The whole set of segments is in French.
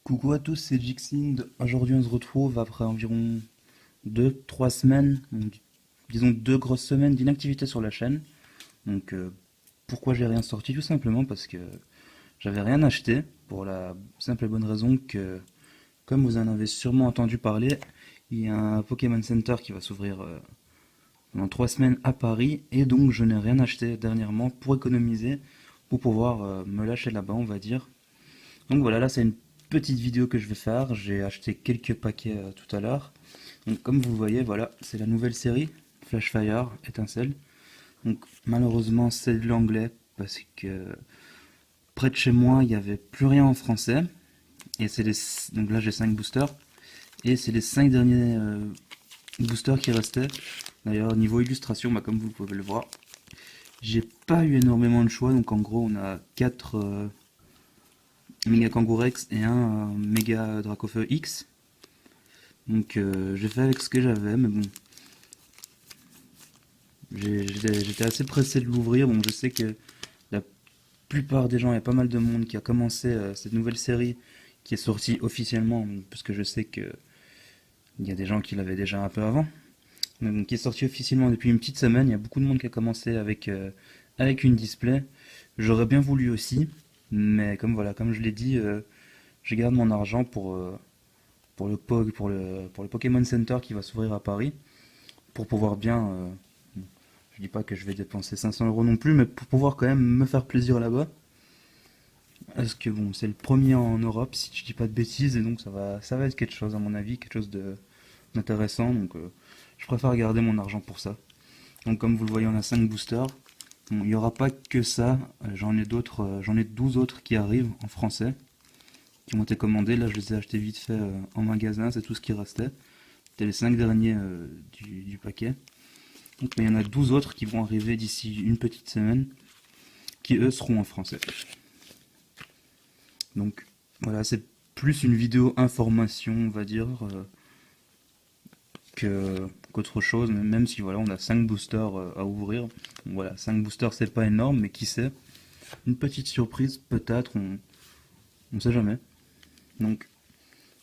Coucou à tous, c'est Jixing. Aujourd'hui, on se retrouve après environ 2 3 semaines, donc, disons 2 grosses semaines d'inactivité sur la chaîne. Donc, pourquoi j'ai rien sorti? Tout simplement parce que j'avais rien acheté, pour la simple et bonne raison que, comme vous en avez sûrement entendu parler, il y a un Pokémon Center qui va s'ouvrir dans 3 semaines à Paris, et donc je n'ai rien acheté dernièrement pour économiser, pour pouvoir me lâcher là-bas, on va dire. Donc voilà, là c'est une petite vidéo que je vais faire. J'ai acheté quelques paquets tout à l'heure. Donc comme vous voyez, voilà, c'est la nouvelle série Flashfire Étincelle. Donc malheureusement c'est de l'anglais parce que près de chez moi il n'y avait plus rien en français. Et c'est les... Donc là j'ai 5 boosters. Et c'est les 5 derniers boosters qui restaient. D'ailleurs niveau illustration, bah, comme vous pouvez le voir, j'ai pas eu énormément de choix. Donc en gros on a 4 Méga Kangourex et un Méga Dracofeu X. Donc j'ai fait avec ce que j'avais, mais bon, j'étais assez pressé de l'ouvrir. Bon, je sais que la plupart des gens, il y a pas mal de monde qui a commencé cette nouvelle série qui est sortie officiellement, parce que je sais que il y a des gens qui l'avaient déjà un peu avant. Donc, qui est sortie officiellement depuis une petite semaine. Il y a beaucoup de monde qui a commencé avec une display. J'aurais bien voulu aussi, mais comme voilà, comme je l'ai dit, je garde mon argent pour le Pokémon Center qui va s'ouvrir à Paris, pour pouvoir bien, je dis pas que je vais dépenser 500 € non plus, mais pour pouvoir quand même me faire plaisir là-bas. Parce que bon, c'est le premier en Europe, si je dis pas de bêtises, et donc ça va être quelque chose à mon avis, quelque chose d'intéressant. Donc je préfère garder mon argent pour ça. Donc comme vous le voyez, on a 5 boosters. Bon, il n'y aura pas que ça, j'en ai d'autres, j'en ai 12 autres qui arrivent en français, qui ont été commandés. Là, je les ai achetés vite fait en magasin, c'est tout ce qui restait. C'était les 5 derniers du paquet. Donc, mais il y en a 12 autres qui vont arriver d'ici une petite semaine, qui eux seront en français. Donc voilà, c'est plus une vidéo information, on va dire, qu'autre chose, même si voilà, on a 5 boosters à ouvrir. Donc, voilà, 5 boosters c'est pas énorme, mais qui sait, une petite surprise peut-être, on sait jamais. Donc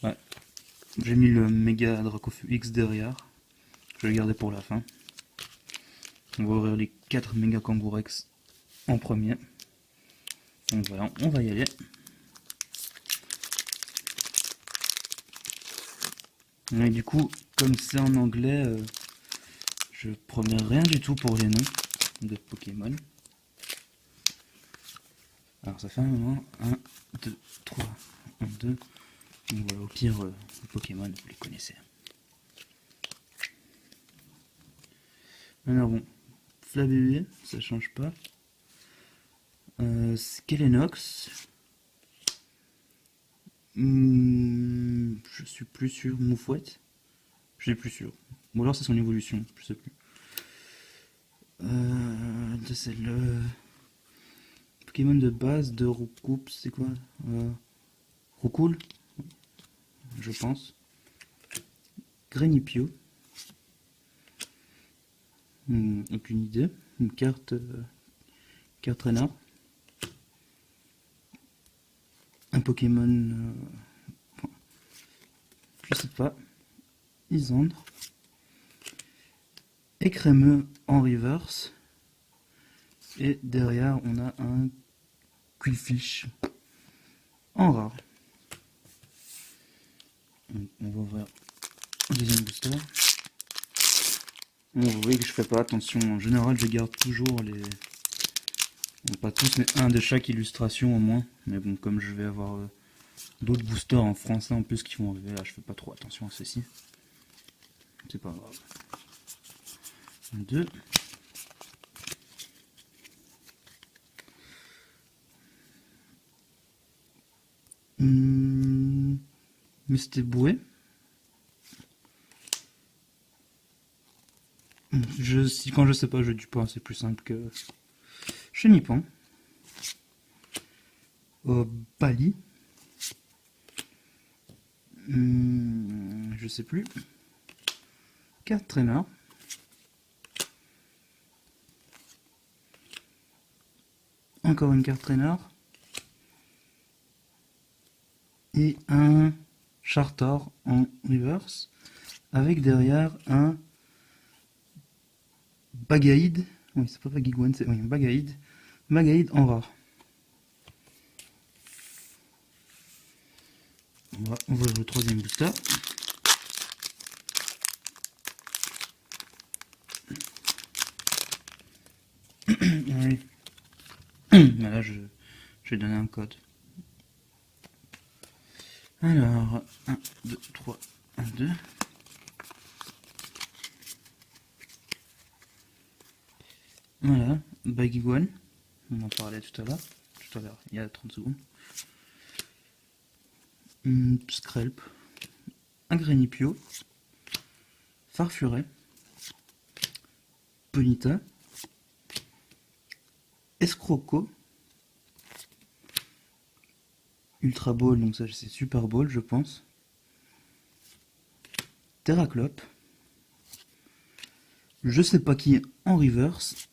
ouais, j'ai mis le méga Dracofeu X derrière, je vais le garder pour la fin. On va ouvrir les 4 méga Kangourex en premier. Donc voilà, on va y aller. Et du coup, comme c'est en anglais, je promets rien du tout pour les noms de Pokémon. Alors ça fait un moment. 1, 2, 3, 1, 2. Donc voilà, au pire, les Pokémon, vous les connaissez. Alors bon, Flabébé, ça change pas. Skelenox. Je suis plus sûr. Moufouette. Je suis plus sûr. Ou alors c'est son évolution, je sais plus. C'est le Pokémon de base de Roucoupe, c'est quoi Roucoule, je pense. Grenipio. Aucune idée. Une carte Renard. Un Pokémon, je sais pas. Isandre. Écrémeux en reverse. Et derrière, on a un Quillfish en rare. Donc, on va ouvrir le deuxième booster. Bon, vous voyez que je fais pas attention. En général, je garde toujours les... Bon, pas tous, mais un de chaque illustration au moins. Mais bon, comme je vais avoir d'autres boosters en français en plus qui vont arriver, là, je fais pas trop attention à ceci. C'est pas grave. Un, deux. Mais c'était boué. Quand je sais pas, je dis pas, c'est plus simple que Chenipan. Bali. Je sais plus. Carte traîneur. Encore une carte traîneur. c'est un Chartor en reverse, avec derrière un Bagaïd. Oui, c'est pas Bagiguan, c'est un Bagaïd. Bagaïd en rare. On va ouvrir le troisième booster. Oui. Là, je vais donner un code. Alors, 1, 2, 3, 1, 2. Voilà, Bagiguan. On en parlait tout à l'heure, il y a 30 secondes. Skrelp, Agrenipio, Farfuret, Ponyta, Escroco, Ultra Ball, donc ça c'est Super Ball je pense, Terraclope, je sais pas qui en reverse,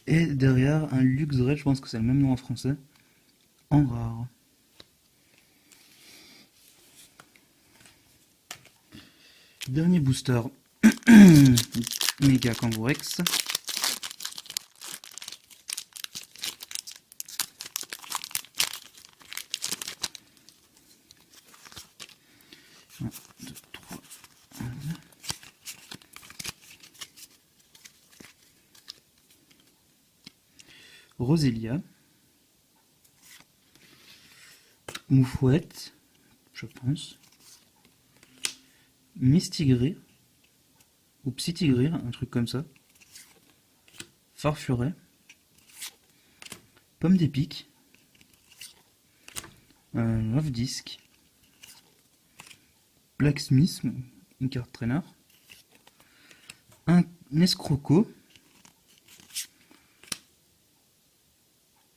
et derrière un Luxray, je pense que c'est le même nom en français, en rare. Dernier booster, Mega Kangourex. Un, deux, trois, un, deux. Roselia. Moufouette, je pense. Mistigris, ou Psytigris, un truc comme ça. Farfuret. Pomme d'épic. Love Disc. Blacksmith, une carte traîneur. Un escroco.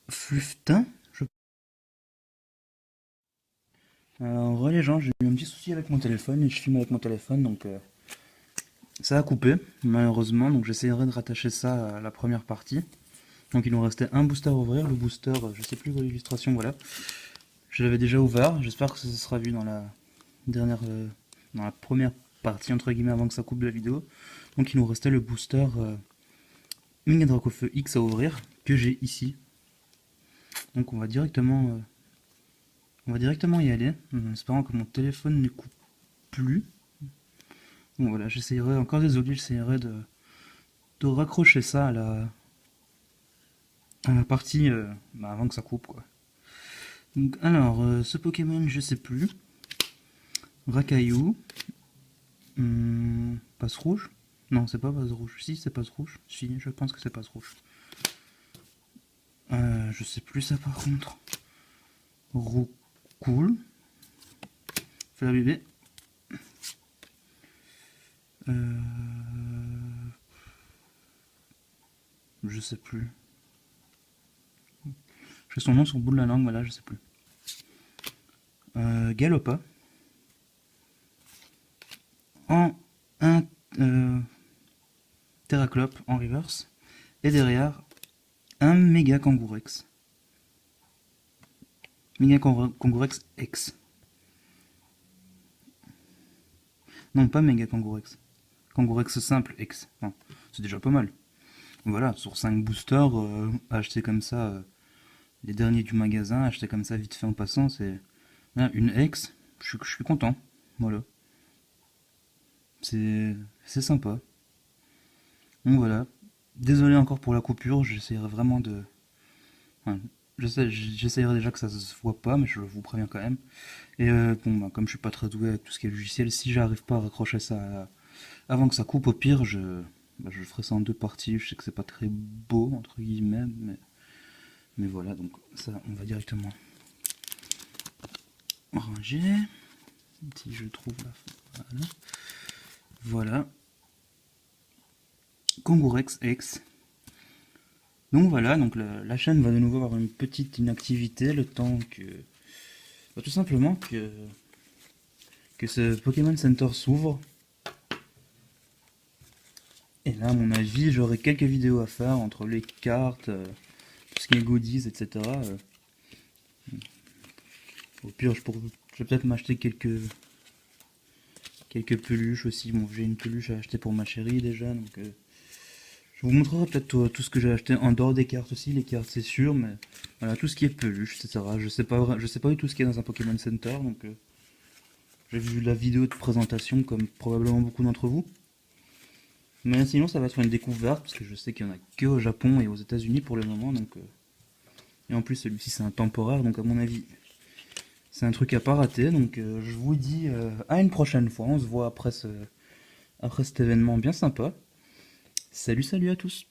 Fluftin. En vrai les gens, j'ai eu un petit souci avec mon téléphone et je filme avec mon téléphone, donc ça a coupé malheureusement, donc j'essaierai de rattacher ça à la première partie. Donc il nous restait un booster à ouvrir, le booster, je sais plus l'illustration, voilà. Je l'avais déjà ouvert, j'espère que ça sera vu dans la dernière, dans la première partie entre guillemets avant que ça coupe la vidéo. Donc il nous restait le booster Mega Dracofeu X à ouvrir, que j'ai ici. Donc on va directement y aller, en espérant que mon téléphone ne coupe plus. Bon voilà, j'essayerai, encore désolé, j'essayerai de raccrocher ça à la partie avant que ça coupe quoi. Donc alors, ce Pokémon je sais plus. Rakaillou. Passe rouge. Non, c'est pas Passe rouge. Si, c'est Passe rouge. Si, je pense que c'est Passe rouge. Je sais plus ça par contre. Roucoule. Fais la bébé. Je sais plus. J'ai son nom sur le bout de la langue, mais là je sais plus. Galopa. En un Terraclope en reverse. Et derrière, un Mega Kangourex. Mega Kangourex X. Non, pas Mega Kangourex. Kangourex simple X. Non, c'est déjà pas mal. Voilà, sur 5 boosters, acheter comme ça, les derniers du magasin, acheter comme ça vite fait en passant, c'est une X. Je suis content. Voilà. C'est sympa. Donc voilà. Désolé encore pour la coupure, j'essaierai vraiment de... Enfin, j'essaierai déjà que ça se voit pas, mais je vous préviens quand même. Et comme je suis pas très doué avec tout ce qui est logiciel, si j'arrive pas à raccrocher ça avant que ça coupe, au pire, je ferai ça en 2 parties. Je sais que c'est pas très beau, entre guillemets, mais voilà, donc ça, on va directement ranger. Si je trouve la... Voilà. Kangourex X. Donc voilà, donc la chaîne va de nouveau avoir une petite inactivité, le temps que... tout simplement que ce Pokémon Center s'ouvre. Et là, à mon avis, j'aurai quelques vidéos à faire entre les cartes, tout ce qui est goodies, etc. Au pire, je Je vais peut-être m'acheter quelques peluches aussi. Bon, j'ai une peluche à acheter pour ma chérie déjà, donc je vous montrerai peut-être tout ce que j'ai acheté en dehors des cartes aussi. Les cartes c'est sûr, mais voilà, tout ce qui est peluche, etc. Je sais pas du tout ce qu'il y a dans un Pokémon Center, donc j'ai vu la vidéo de présentation comme probablement beaucoup d'entre vous. Mais sinon ça va être une découverte, parce que je sais qu'il y en a que au Japon et aux États-Unis pour le moment, donc et en plus celui-ci c'est un temporaire, donc à mon avis c'est un truc à pas rater. Donc je vous dis à une prochaine fois, on se voit après cet événement bien sympa. Salut salut à tous.